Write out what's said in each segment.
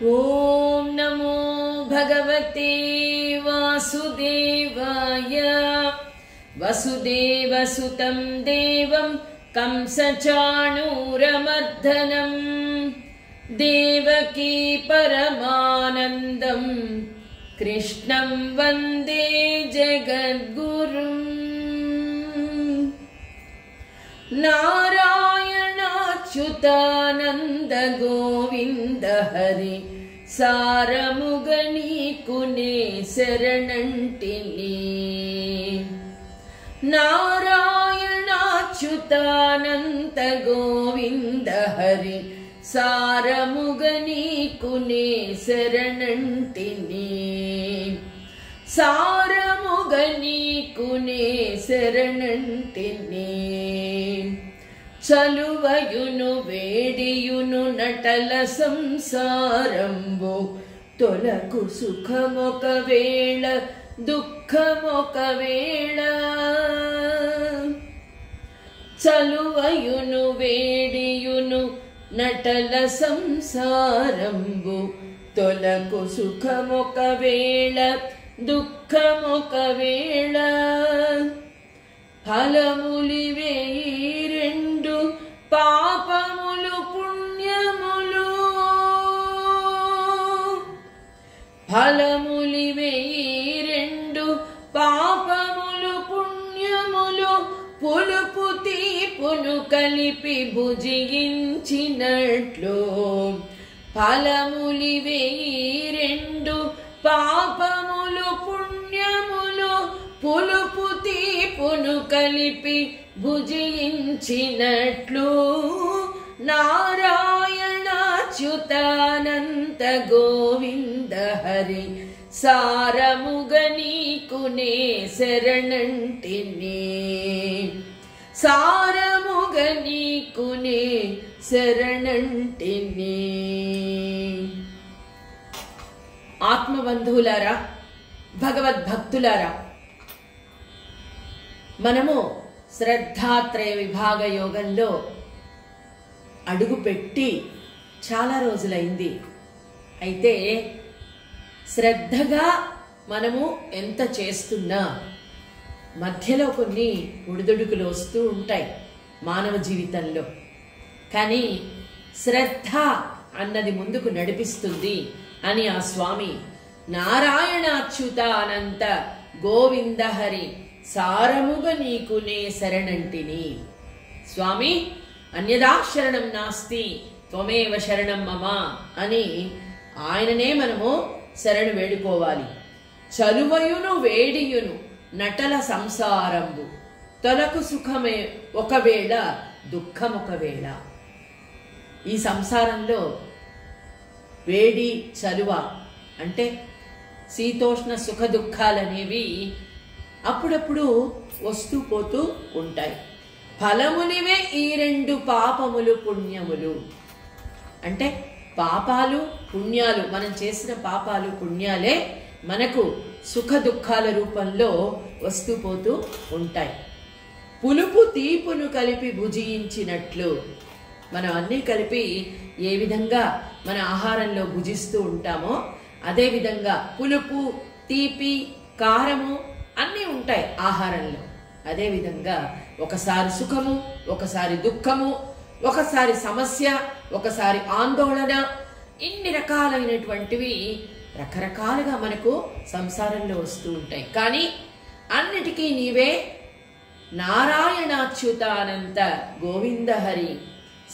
ఓం నమో భగవతే వాసుదేవాయ. వసుదేవసుతం దేవం కంసచాణూరమర్దనం దేవకీ పరమానందం కృష్ణం వందే జగద్గురుం. నారాయణాచ్యుతానంద గోవింద హరి సారముగ నీకునే శరణంటిని. నారాయణాచ్యుతానంద గోవింద హరి సారముగ నీకునే శరణంటిని. సారముగ నీకునే శరణంటిని. చలువయును వేడియును నటల సంసారంబు తొలకు సుఖమొకవేళ దుఃఖమొకవేళ. చలువయును వేడియును నటల సంసారంబు తొలకు సుఖమొకవేళ దుఃఖమొకవేళ. ఫలములివే రెండు పాపములు పుణ్యములు. ఫలములివే రెండు పాపములు పుణ్యములు పులుపు తీపును కలిపి భుజించినట్లు. ఫలములివే రెండు పాపములు పుణ్యములు పులుపు తీపును కలిపి భుజించినట్లు. నారాయణాచ్యుతానంద గోవింద హరి సారముగ నీకునే శరణంటిని. సారముగ నీకునే శరణంటిని. ఆత్మబంధువులారా, భగవద్భక్తులారా, మనము శ్రద్ధాత్రయ విభాగ యోగంలో అడుగుపెట్టి చాలా రోజులైంది. అయితే శ్రద్ధగా మనము ఎంత చేస్తున్నా మధ్యలో కొన్ని ఒడిదుడుకులు వస్తూ ఉంటాయి మానవ జీవితంలో. కానీ శ్రద్ధ అన్నది ముందుకు నడిపిస్తుంది అని ఆ స్వామి నారాయణాచ్యుతానంద గోవింద హరి సారముగ నీకునే శరణంటిని. స్వామి అన్యదా శరణం నాస్తి త్వమేవ శరణం మమ అని ఆయననే మనము శరణు వేడుకోవాలి. చలువయును వేడియును నటల సంసారంబు తొలకు సుఖమే ఒకవేళ దుఃఖమొకవేళ. ఈ సంసారంలో వేడి చలువ అంటే శీతోష్ణ సుఖ దుఃఖాలనేవి అప్పుడప్పుడు వస్తూ పోతూ ఉంటాయి. ఫలమునివే ఈ రెండు పాపములు పుణ్యములు అంటే పాపాలు పుణ్యాలు, మనం చేసిన పాపాలు పుణ్యాలే మనకు సుఖ దుఃఖాల రూపంలో వస్తూ పోతూ ఉంటాయి. పులుపు తీపును కలిపి భుజించినట్లు మనం అన్నీ కలిపి ఏ విధంగా మన ఆహారంలో భుజిస్తూ ఉంటామో అదే విధంగా పులుపు తీపి కారము అన్నీ ఉంటాయి ఆహారంలో. అదే విధంగా ఒకసారి సుఖము, ఒకసారి దుఃఖము, ఒకసారి సమస్య, ఒకసారి ఆందోళన, ఇన్ని రకాలైనటువంటివి రకరకాలుగా మనకు సంసారంలో వస్తూ ఉంటాయి. కానీ అన్నిటికీ నీవే నారాయణాచ్యుతానంద గోవింద హరి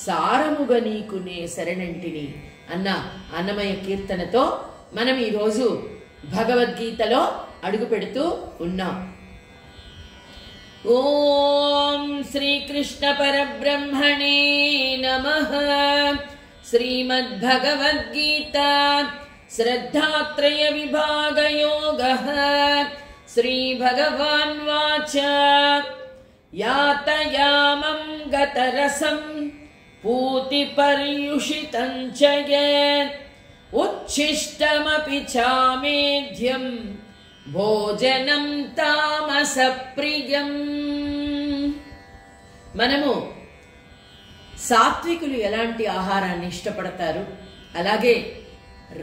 సారముగ నీకునే శరణంటిని అన్న అన్నమయ కీర్తనతో మనం ఈరోజు భగవద్గీతలో అడుగు పెడుతూ ఉన్నాం. ఓం శ్రీకృష్ణ పరబ్రహ్మణే నమః. శ్రీమద్భగవద్గీత శ్రద్ధాత్రయ విభాగ యోగః. శ్రీ భగవాన్ వాచ యాతయామం గతరసం పూతి పర్యుషితం చ యత్ ఉచ్ఛిష్టమపి చామేధ్యం భోజనం తామస ప్రియం. మనము సాత్వికులు ఎలాంటి ఆహారాన్ని ఇష్టపడతారు, అలాగే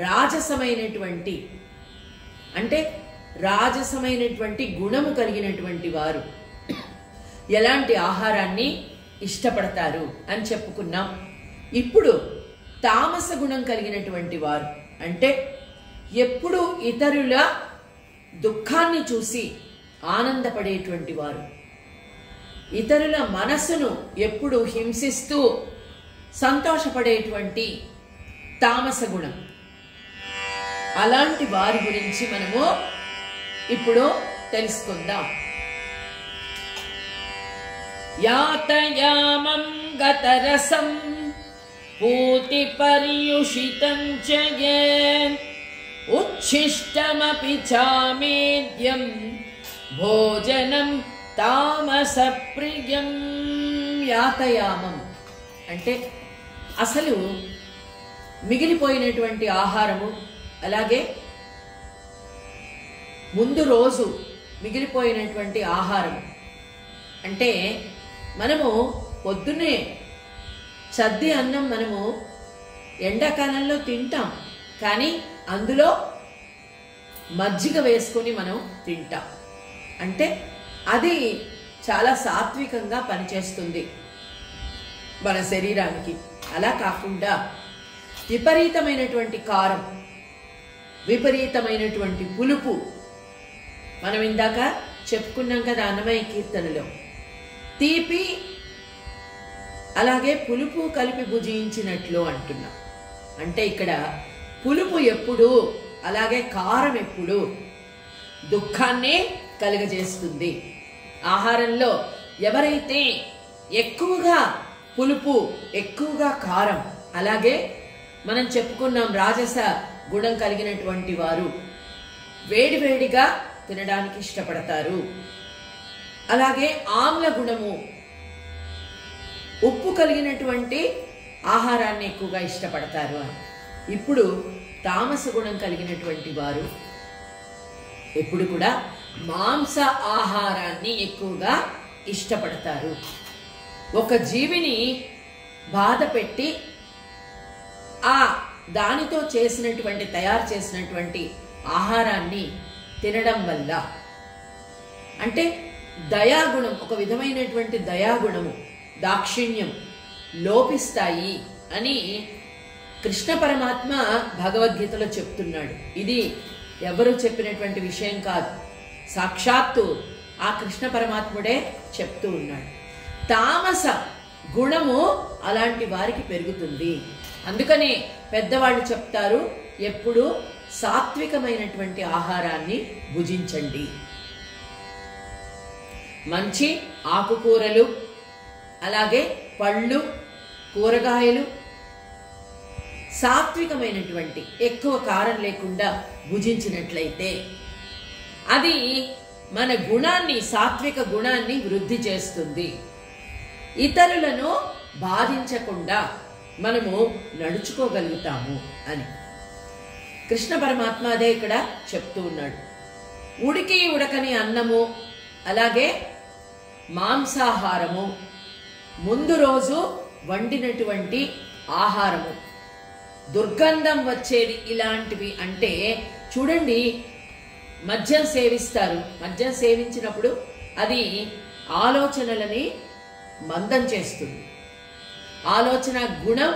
రాజసమైనటువంటి అంటే రాజసమైనటువంటి గుణము కలిగినటువంటి వారు ఎలాంటి ఆహారాన్ని ఇష్టపడతారు అని చెప్పుకున్నాం. ఇప్పుడు తామస గుణం కలిగినటువంటి వారు అంటే ఎప్పుడు ఇతరుల దుఃఖాన్ని చూసి ఆనందపడేటువంటి వారు, ఇతరుల మనస్సును ఎప్పుడు హింసిస్తూ సంతోషపడేటువంటి తామస గుణం, అలాంటి వారి గురించి మనము ఇప్పుడు తెలుసుకుందాం. యాతయామం గతరసం పూతి పర్యుషితం చ యన్ ఉచ్ఛిష్టమపి చామేద్యం భోజనం తామస ప్రియం. యాతయామం అంటే అసలు మిగిలిపోయినటువంటి ఆహారము, అలాగే ముందు రోజు మిగిలిపోయినటువంటి ఆహారం అంటే మనము పొద్దున్నే సద్ది అన్నం మనము ఎండాకాలంలో తింటాం, కానీ అందులో మజ్జిగ వేసుకొని మనం తింటాం. అంటే అది చాలా సాత్వికంగా పనిచేస్తుంది మన శరీరానికి. అలా కాకుండా విపరీతమైనటువంటి కారం, విపరీతమైనటువంటి పులుపు, మనం ఇందాక చెప్పుకున్నాం కదా అన్నమయ్య కీర్తనలో, తీపి అలాగే పులుపు కలిపి భుజించినట్లు అంటున్నాం. అంటే ఇక్కడ పులుపు ఎప్పుడు అలాగే కారం ఎప్పుడు దుఃఖాన్నే కలుగజేస్తుంది. ఆహారంలో ఎవరైతే ఎక్కువగా పులుపు, ఎక్కువగా కారం, అలాగే మనం చెప్పుకున్నాం రాజస గుణం కలిగినటువంటి వారు వేడివేడిగా తినడానికి ఇష్టపడతారు. అలాగే ఆమ్ల గుణము, ఉప్పు కలిగినటువంటి ఆహారాన్ని ఎక్కువగా ఇష్టపడతారు అని. ఇప్పుడు తామస గుణం కలిగినటువంటి వారు ఎప్పుడు కూడా మాంస ఆహారాన్ని ఎక్కువగా ఇష్టపడతారు. ఒక జీవిని బాధ పెట్టి ఆ దానితో చేసినటువంటి తయారు చేసినటువంటి ఆహారాన్ని తినడం వల్ల అంటే దయాగుణం, ఒక విధమైనటువంటి దయాగుణము, దాక్షిణ్యం లోపిస్తాయి అని కృష్ణ పరమాత్మ భగవద్గీతలో చెప్తున్నాడు. ఇది ఎవరు చెప్పినటువంటి విషయం కాదు, సాక్షాత్తు ఆ కృష్ణ పరమాత్ముడే చెప్తూ ఉన్నాడు. తామస గుణము అలాంటి వారికి పెరుగుతుంది. అందుకనే పెద్దవాళ్ళు చెప్తారు, ఎప్పుడు సాత్వికమైనటువంటి ఆహారాన్ని భుజించండి. మంచి ఆకుకూరలు, అలాగే పళ్ళు, కూరగాయలు, సాత్వికమైనటువంటి ఎక్కువ కారం లేకుండా భుజించినట్లయితే అది మన గుణాన్ని, సాత్విక గుణాన్ని వృద్ధి చేస్తుంది. ఇతరులను బాధించకుండా మనము నడుచుకోగలుగుతాము అని కృష్ణ పరమాత్మ అదే ఇక్కడ చెప్తూ ఉన్నాడు. ఉడికి ఉడకని అన్నము, అలాగే మాంసాహారము, ముందు రోజు వండినటువంటి ఆహారము, దుర్గంధం వచ్చేది ఇలాంటివి. అంటే చూడండి, మద్యం సేవిస్తారు, మద్యం సేవించినప్పుడు అది ఆలోచనలని మందం చేస్తుంది, ఆలోచన గుణం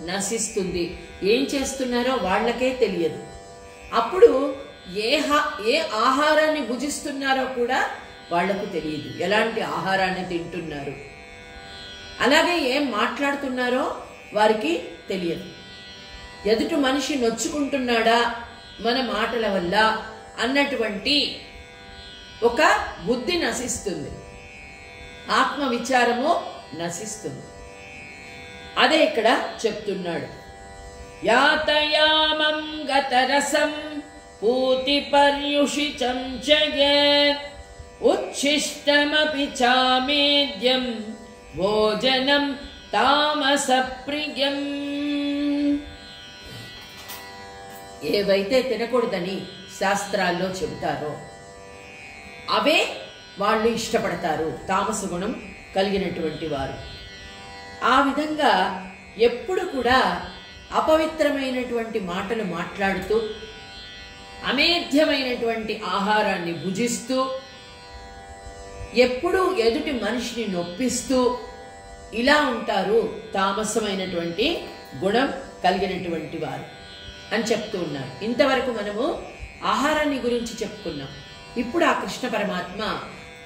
నశిస్తుంది. ఏం చేస్తున్నారో వాళ్ళకే తెలియదు. అప్పుడు ఏ ఆహారాన్ని భుజిస్తున్నారో కూడా వాళ్లకు తెలియదు, ఎలాంటి ఆహారాన్ని తింటున్నారు, అలాగే ఏం మాట్లాడుతున్నారో వారికి తెలియదు. ఎదుటి మనిషి నొచ్చుకుంటున్నాడా మన మాటల వల్ల అన్నటువంటి ఒక బుద్ధి నశిస్తుంది, ఆత్మ విచారము నశిస్తుంది. అదే ఇక్కడ చెప్తున్నాడు. యాతయామం గతరసం పూతి పర్యుషితం చ యత్ ఉచ్ఛిష్టమపి చామేద్యం భోజనం తామస ప్రియం. ఏవైతే తినకూడదని శాస్త్రాల్లో చెబుతారో అవే వాళ్ళు ఇష్టపడతారు, తామస గుణం కలిగినటువంటి వారు. ఆ విధంగా ఎప్పుడు కూడా అపవిత్రమైనటువంటి మాటలు మాట్లాడుతూ అమేధ్యమైనటువంటి ఆహారాన్ని భుజిస్తూ ఎప్పుడూ ఎదుటి మనిషిని నొప్పిస్తూ ఇలా ఉంటారు తామసమైనటువంటి గుణం కలిగినటువంటి వారు అని చెప్తూ ఉన్నారు. ఇంతవరకు మనము ఆహారాన్ని గురించి చెప్పుకున్నాం. ఇప్పుడు ఆ కృష్ణ పరమాత్మ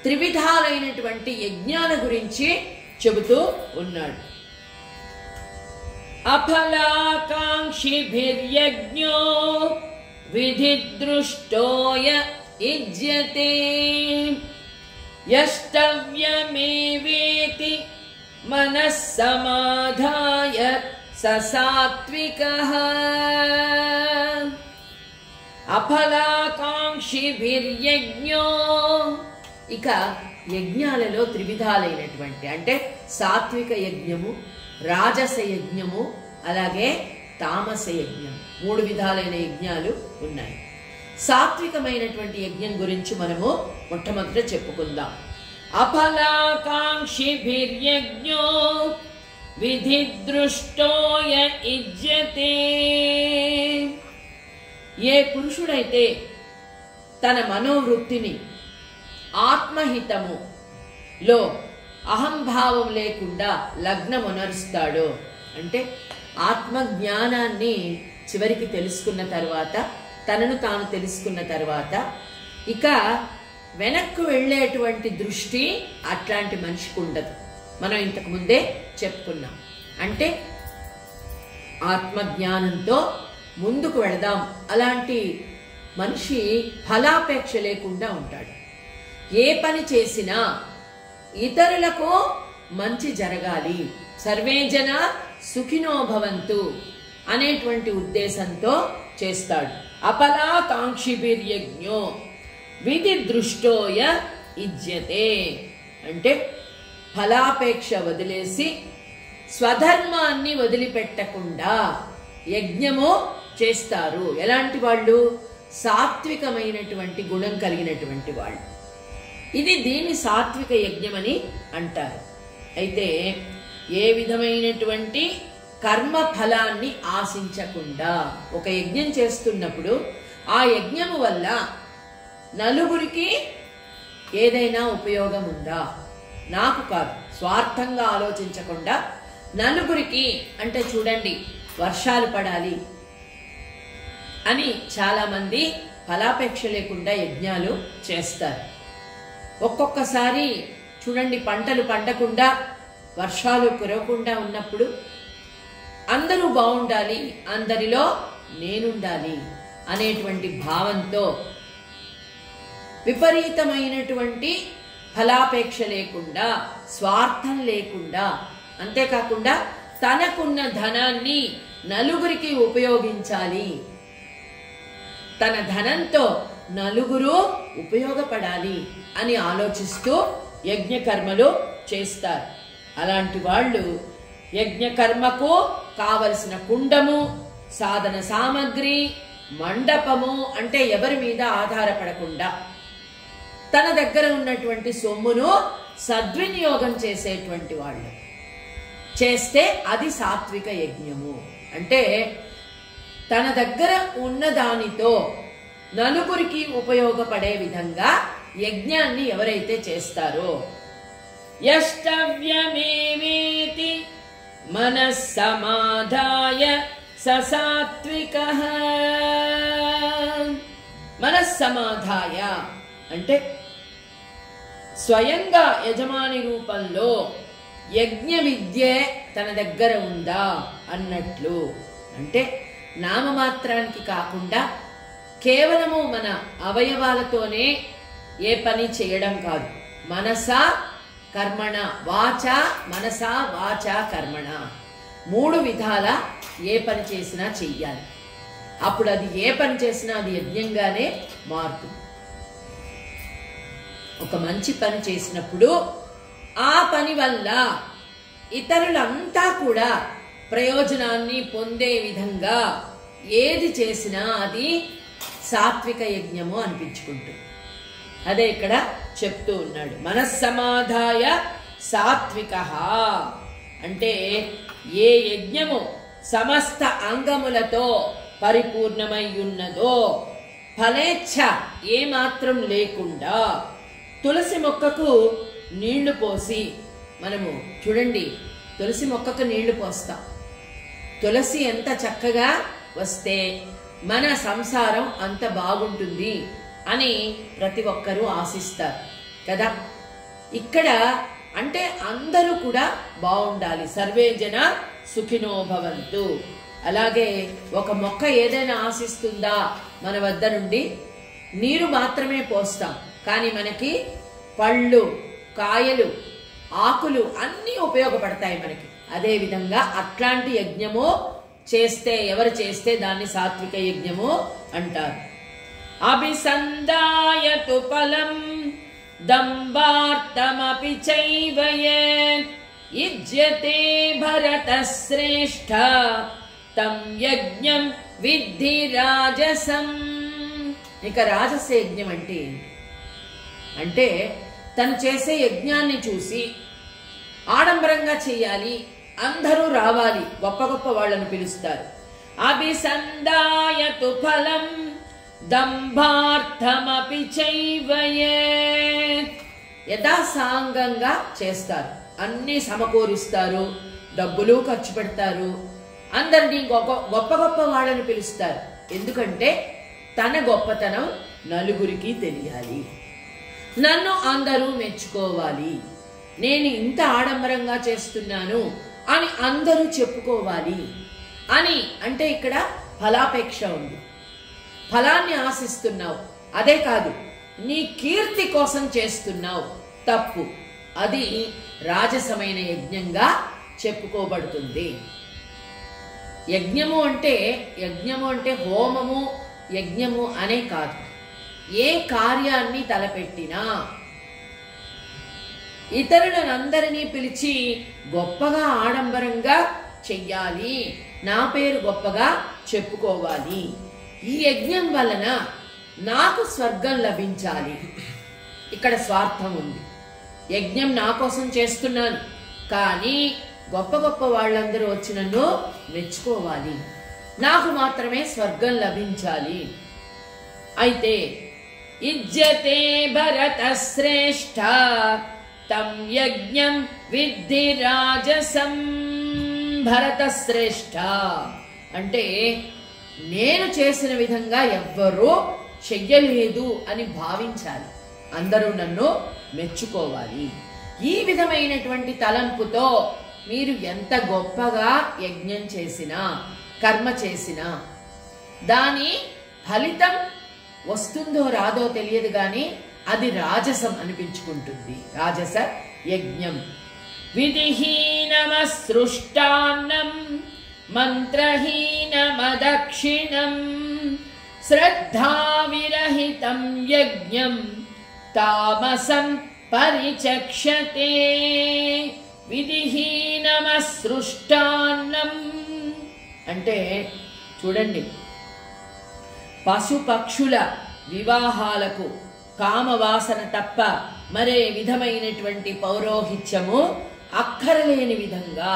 త్రివిధాలైనటువంటి యజ్ఞాల గురించి చెబుతూ ఉన్నాడు. అఫలాకాంక్షిభిర్యజ్ఞో విధిదృష్టోయ యుజ్యతే యష్టవ్యమేవేతి మనస్సమాధాయ ససాత్వికః. అఫలాకాంక్షిభిర్యజ్ఞో, ఇక యజ్ఞాలలో త్రివిధాలైనటువంటి అంటే సాత్విక యజ్ఞము, రాజస యజ్ఞము, అలాగే తామస యజ్ఞం, 3 విధాలైన యజ్ఞాలు ఉన్నాయి. సాత్వికమైనటువంటి యజ్ఞం గురించి మనము మొట్టమొదట చెప్పుకుందాం. అఫలాకాంక్షిభిర్యజ్ఞో విధిదృష్టోయ యుజ్యతే. ఏ పురుషుడైతే తన మనోవృత్తిని ఆత్మహితములో అహంభావం లేకుండా లగ్నమునరుస్తాడో, అంటే ఆత్మజ్ఞానాన్ని చివరికి తెలుసుకున్న తర్వాత, తనను తాను తెలుసుకున్న తర్వాత ఇక వెనక్కు వెళ్ళేటువంటి దృష్టి అట్లాంటి మనిషికి ఉండదు. మనం ఇంతకు ముందే చెప్పుకున్నాం. అంటే ఆత్మజ్ఞానంతో ముందుకు వెళదాం, అలాంటి మనిషి ఫలాపేక్ష లేకుండా ఉంటాడు. ఏ పని చేసినా ఇతరులకు మంచి జరగాలి, సర్వే జన సుఖినో భవంతు అనేటువంటి ఉద్దేశంతో చేస్తాడు. అఫలాకాంక్షిభిర్యజ్ఞో విధి దృష్టోయ యుజ్యతే, అంటే ఫలాపేక్ష వదిలేసి స్వధర్మాన్ని వదిలిపెట్టకుండా యజ్ఞము చేస్తారు. ఎలాంటి వాళ్ళు? సాత్వికమైనటువంటి గుణం కలిగినటువంటి వాళ్ళు. దీన్ని సాత్విక యజ్ఞమని అంటారు. అయితే ఏ విధమైనటువంటి కర్మ ఫలాన్ని ఆశించకుండా ఒక యజ్ఞం చేస్తున్నప్పుడు ఆ యజ్ఞము వల్ల నలుగురికి ఏదైనా ఉపయోగం ఉందా, నాకు కాదు, స్వార్థంగా ఆలోచించకుండా నలుగురికి, అంటే చూడండి వర్షాలు పడాలి అని చాలా మంది ఫలాపేక్ష లేకుండా యజ్ఞాలు చేస్తారు. ఒక్కొక్కసారి చూడండి పంటలు పండకుండా వర్షాలు కురవకుండా ఉన్నప్పుడు అందరూ బాగుండాలి, అందరిలో నేనుండాలి అనేటువంటి భావంతో విపరీతమైనటువంటి ఫలాపేక్ష లేకుండా, స్వార్థం లేకుండా, అంతేకాకుండా తనకున్న ధనాన్ని నలుగురికి ఉపయోగించాలి, తన ధనంతో నలుగురు ఉపయోగపడాలి అని ఆలోచిస్తూ యజ్ఞకర్మలు చేస్తారు. అలాంటి వాళ్ళు యజ్ఞకర్మకు కావలసిన కుండము, సాధన సామగ్రి, మండపము, అంటే ఎవరి మీద ఆధారపడకుండా తన దగ్గర ఉన్నటువంటి సొమ్మును సద్వినియోగం చేసేటువంటి వాళ్ళు చేస్తే అది సాత్విక యజ్ఞము. అంటే తన దగ్గర ఉన్న దానితో నలుగురికి ఉపయోగపడే విధంగా యజ్ఞాన్ని ఎవరైతే చేస్తారో, యష్టవ్యమేవేతి మనస్సమాధాయ ససాత్వికః. మనస్సమాధాయ అంటే స్వయంగా యజమాని రూపంలో యజ్ఞ విద్యే తన దగ్గర ఉందా అన్నట్లు. అంటే నామమాత్రానికి కాకుండా కేవలము మన అవయవాలతోనే ఏ పని చేయడం కాదు. మనస కర్మణ, వాచ మనస వాచ కర్మణ, 3 విధాల ఏ పని చేసినా చెయ్యాలి. అప్పుడు అది ఏ పని చేసినా అది యజ్ఞంగానే మారుతుంది. ఒక మంచి పని చేసినప్పుడు ఆ పని వల్ల ఇతరులంతా కూడా ప్రయోజనాన్ని పొందే విధంగా ఏది చేసినా అది సాత్విక యజ్ఞము అనిపించుకుంటుంది. అదే ఇక్కడ చెప్తూ ఉన్నాడు. మనస్సమాధాయ సాత్వికః అంటే ఏ యజ్ఞము సమస్త అంగములతో పరిపూర్ణమై ఉన్నదో, ఫలేచ్ఛ ఏమాత్రం లేకుండా తులసి మొక్కకు నీళ్లు పోసి, మనము చూడండి తులసి మొక్కకు నీళ్లు పోస్తాం. తులసి ఎంత చక్కగా వస్తే మన సంసారం అంత బాగుంటుంది అని ప్రతి ఒక్కరూ ఆశిస్తారు కదా. ఇక్కడ అంటే అందరూ కూడా బాగుండాలి, సర్వే జన సుఖినో భవంతు. అలాగే ఒక మొక్క ఏదైనా ఆశిస్తుందా? మన వద్ద నుండి నీరు మాత్రమే పోస్తాం, కానీ మనకి పళ్ళు, కాయలు, ఆకులు అన్నీ ఉపయోగపడతాయి మనకి. అదే విధంగా అట్లాంటి యజ్ఞము చేస్తే, ఎవరు చేస్తే దాన్ని సాత్విక యజ్ఞము అంటారు. అభిసందాయతు ఫలం దంభార్థమపి చైవ యత్ యుజ్యతే భరత శ్రేష్ఠ తం యజ్ఞం విద్ధి రాజసం. ఇక రాజస యజ్ఞం అంటే ఏంటి అంటే, తను చేసే యజ్ఞాన్ని చూసి ఆడంబరంగా చెయ్యాలి, అందరూ రావాలి, గొప్ప గొప్ప వాళ్ళను పిలుస్తారు. అభిసందాయతు ఫలం దంభార్థమపి చైవ యత్, యథాసాంగంగా చేస్తారు, అన్ని సమకూరుస్తారు, డబ్బులు ఖర్చు పెడతారు, అందరినీ గొప్ప గొప్ప వాళ్ళని పిలుస్తారు. ఎందుకంటే తన గొప్పతనం నలుగురికి తెలియాలి, నన్ను అందరూ మెచ్చుకోవాలి, నేను ఇంత ఆడంబరంగా చేస్తున్నాను అని అందరూ చెప్పుకోవాలి అని. అంటే ఇక్కడ ఫలాపేక్ష ఉంది, ఫలాన్ని ఆశిస్తున్నావు. అదే కాదు, నీ కీర్తి కోసం చేస్తున్నావు, తప్పు. అది రాజసమైన యజ్ఞంగా చెప్పుకోబడుతుంది. యజ్ఞము అంటే హోమము, యజ్ఞము అనే కాదు. ఏ కార్యాన్ని తలపెట్టినా ఇతరులనందరినీ పిలిచి గొప్పగా ఆడంబరంగా చెయ్యాలి, నా పేరు గొప్పగా చెప్పుకోవాలి. ఈ యజ్ఞం వలన నాకు స్వర్గం లభించాలి. ఇక్కడ స్వార్థం ఉంది. యజ్ఞం నా కోసం చేస్తున్నాను, కానీ గొప్ప గొప్ప వాళ్ళందరూ వచ్చి నన్ను మెచ్చుకోవాలి, నాకు మాత్రమే స్వర్గం లభించాలి. అయితే ఇజ్జతే భరత శ్రేష్ఠ తం యజ్ఞం విద్ధి రాజసం. భరత శ్రేష్ఠ అంటే నేను చేసిన విధంగా ఎవ్వరూ చెయ్యలేదు అని భావించాలి, అందరూ నన్ను మెచ్చుకోవాలి. ఈ విధమైనటువంటి తలంపుతో మీరు ఎంత గొప్పగా యజ్ఞం చేసినా, కర్మ చేసినా దాని ఫలితం వస్తుందో రాదో తెలియదు, కానీ అది రాజసం అనిపించుకుంటుంది. రాజస యజ్ఞం. విధిహీనమసృష్టాన్నం మంత్రహీనమదక్షిణం శ్రద్ధా విరహితం యజ్ఞం తామసం పరిచక్షతే. విధిహీనమసృష్టాన్నం అంటే చూడండి, పశుపక్షుల వివాహాలకు కామవాసన తప్ప మరే విధమైనటువంటి పౌరోహిత్యము అక్కరలేని విధంగా,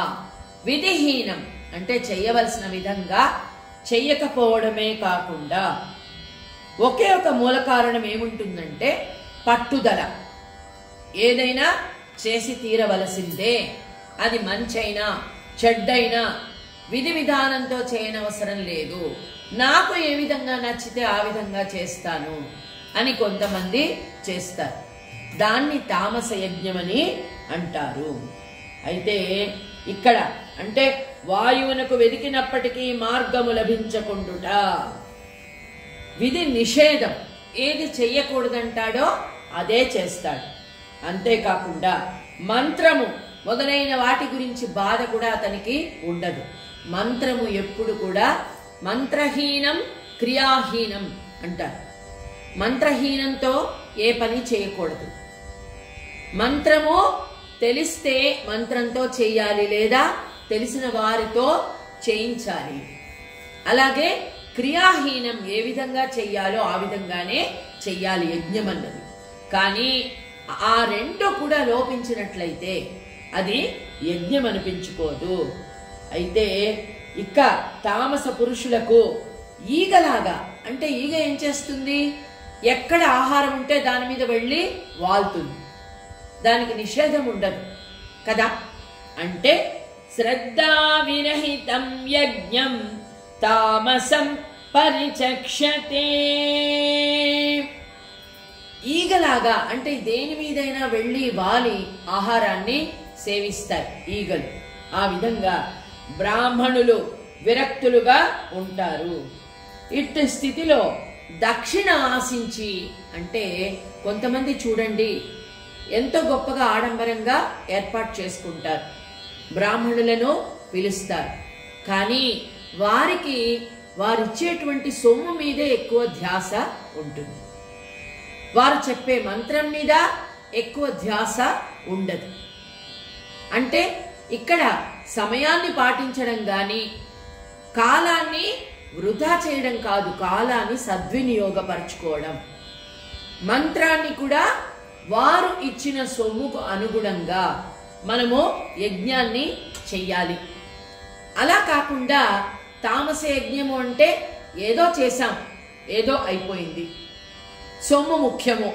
విధిహీనం అంటే చెయ్యవలసిన విధంగా చెయ్యకపోవడమే కాకుండా ఒకే ఒక మూల కారణం ఏముంటుందంటే పట్టుదల. ఏదైనా చేసి తీరవలసిందే, అది మంచైనా చెడ్డైనా విధి విధానంతో చేయనవసరం లేదు, నాకు ఏ విధంగా నచ్చితే ఆ విధంగా చేస్తాను అని కొంతమంది చేస్తారు. దాన్ని తామస యజ్ఞమని అంటారు. అయితే ఇక్కడ అంటే వాయువునకు వెదికినప్పటికీ మార్గము లభించకుండుట, విధి నిషేధం, ఏది చెయ్యకూడదంటాడో అదే చేస్తాడు. అంతేకాకుండా మంత్రము మొదలైన వాటి గురించి బాధ కూడా అతనికి ఉండదు. మంత్రము ఎప్పుడు కూడా మంత్రహీనం క్రియాహీనం అంటారు. మంత్రహీనంతో ఏ పని చేయకూడదు. మంత్రము తెలిస్తే మంత్రంతో చేయాలి, లేదా తెలిసిన వారితో చేయించాలి. అలాగే క్రియాహీనం ఏ విధంగా చెయ్యాలో ఆ విధంగానే చెయ్యాలి యజ్ఞం అన్నది. కానీ ఆ రెండు కూడా లోపించినట్లయితే అది యజ్ఞం అనిపించుకోదు. అయితే ఇక తామస పురుషులకు ఈగలాగా, అంటే ఈగ ఏం చేస్తుంది, ఎక్కడ ఆహారం ఉంటే దాని మీద వెళ్ళి వాల్తుంది, దానికి నిషేధం ఉండదు కదా. అంటే శ్రద్ధా విరహితం యజ్ఞం తామసం పరిచక్షతే. ఈగలాగా అంటే దేని మీదైనా వెళ్ళి వాలి ఆహారాన్ని సేవిస్తాయి ఈగలు. ఆ విధంగా బ్రాహ్మణులు విరక్తులుగా ఉంటారు. ఇట్టి స్థితిలో దక్షిణ ఆశించి, అంటే కొంతమంది చూడండి ఎంతో గొప్పగా ఆడంబరంగా ఏర్పాటు చేసుకుంటారు, బ్రాహ్మణులను పిలుస్తారు, కానీ వారికి వారిచ్చేటువంటి సొమ్ము మీదే ఎక్కువ ధ్యాస ఉంటుంది, వారు చెప్పే మంత్రం మీద ఎక్కువ ధ్యాస ఉండదు. అంటే ఇక్కడ సమయాన్ని పాటించడం గాని కాలాన్ని వృధా చేయడం కాదు, కాలాన్ని సద్వినియోగపరచుకోవడం, మంత్రాన్ని కూడా వారు ఇచ్చిన సొమ్ముకు అనుగుణంగా మనము యజ్ఞాన్ని చెయ్యాలి. అలా కాకుండా తామస యజ్ఞము అంటే ఏదో చేశాం, ఏదో అయిపోయింది, సొమ్ము ముఖ్యము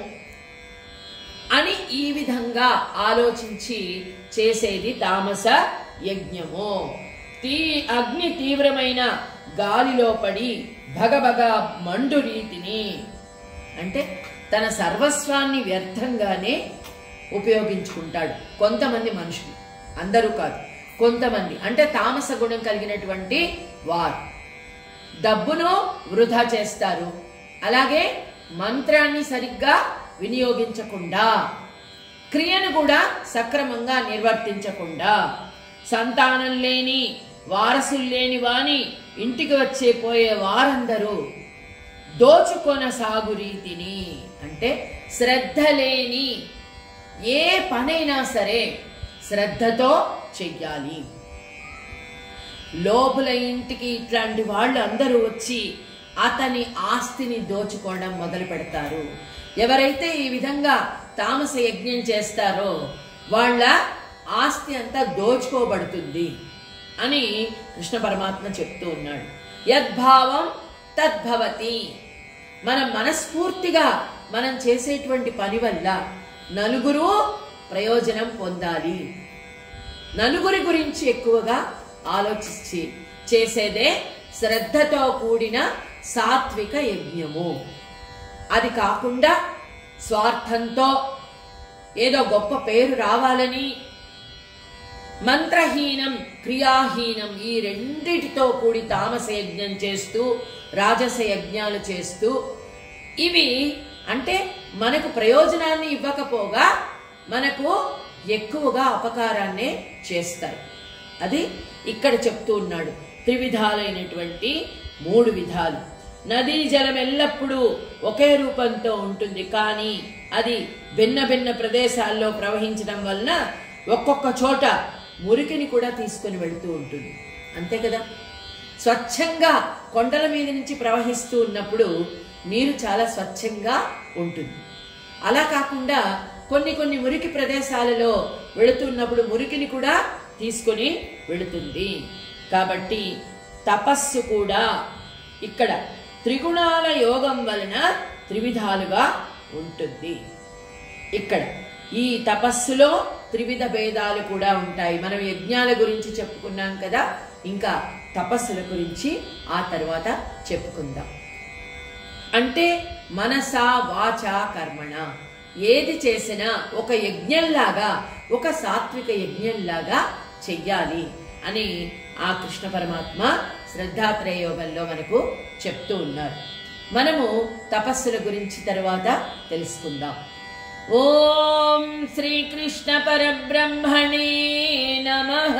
అని ఈ విధంగా ఆలోచించి చేసేది తామస యజ్ఞము. అగ్ని తీవ్రమైన గాలిలో పడి భగభగ మండు రీతిని, అంటే తన సర్వస్వాన్ని వ్యర్థంగానే ఉపయోగించుకుంటాడు కొంతమంది మనుషులు, అందరూ కాదు, కొంతమంది. అంటే తామస గుణం కలిగినటువంటి వారు డబ్బును వృధా చేస్తారు, అలాగే మంత్రాన్ని సరిగ్గా వినియోగించకుండా, క్రియను కూడా సక్రమంగా నిర్వర్తించకుండా, సంతానం లేని వారసులు లేని వాని ఇంటికి వచ్చే పోయే వారందరూ దోచుకొనసాగు రీతిని, అంటే శ్రద్ధ లేని ఏ పనైనా సరే శ్రద్ధతో చెయ్యాలి. లోపల ఇంటికి ఇట్లాంటి వాళ్ళు అందరూ వచ్చి అతని ఆస్తిని దోచుకోవడం మొదలు పెడతారు. ఎవరైతే ఈ విధంగా తామస యజ్ఞం చేస్తారో వాళ్ళ ఆస్తి అంతా దోచుకోబడుతుంది అని కృష్ణ పరమాత్మ చెప్తూ ఉన్నాడు. యద్భావం తద్భవతి. మనం మనస్ఫూర్తిగా మనం చేసేటువంటి పని వల్ల నలుగురు ప్రయోజనం పొందాలి, నలుగురి గురించి ఎక్కువగా ఆలోచించి చేసేదే శ్రద్ధతో కూడిన సాత్విక యజ్ఞము. అది కాకుండా స్వార్థంతో ఏదో గొప్ప పేరు రావాలని మంత్రహీనం క్రియాహీనం ఈ రెండిటితో కూడి తామస యజ్ఞం చేస్తూ రాజస యజ్ఞాలు చేస్తూ, ఇవి అంటే మనకు ప్రయోజనాన్ని ఇవ్వకపోగా మనకు ఎక్కువగా అపకారాన్నే చేస్తాయి. అది ఇక్కడ చెప్తూ ఉన్నాడు. త్రివిధాలైనటువంటి 3 విధాలు. నదీ జలం ఎల్లప్పుడూ ఒకే రూపంతో ఉంటుంది, కానీ అది భిన్న భిన్న ప్రదేశాల్లో ప్రవహించడం వలన ఒక్కొక్క చోట మురికిని కూడా తీసుకొని వెళుతూ ఉంటుంది, అంతే కదా. స్వచ్ఛంగా కొండల మీద నుంచి ప్రవహిస్తూ ఉన్నప్పుడు నీరు చాలా స్వచ్ఛంగా ఉంటుంది. అలా కాకుండా కొన్ని మురికి ప్రదేశాలలో వెళుతున్నప్పుడు మురికిని కూడా తీసుకొని వెళుతుంది. కాబట్టి తపస్సు కూడా ఇక్కడ త్రిగుణాల యోగం వలన త్రివిధాలుగా ఉంటుంది. ఇక్కడ ఈ తపస్సులో త్రివిధ భేదాలు కూడా ఉంటాయి. మనం యజ్ఞాల గురించి చెప్పుకున్నాం కదా, ఇంకా తపస్సుల గురించి ఆ తర్వాత చెప్పుకుందాం. అంటే మనసా వాచా కర్మణ ఏది చేసినా ఒక యజ్ఞంలాగా, ఒక సాత్విక యజ్ఞంలాగా చెయ్యాలి అని ఆ కృష్ణ పరమాత్మ శ్రద్ధాత్రయ యోగంలో మనకు చెప్తూ ఉన్నారు. మనము తపస్సుల గురించి తర్వాత తెలుసుకుందాం. ఓం శ్రీకృష్ణ పరబ్రహ్మణే నమః.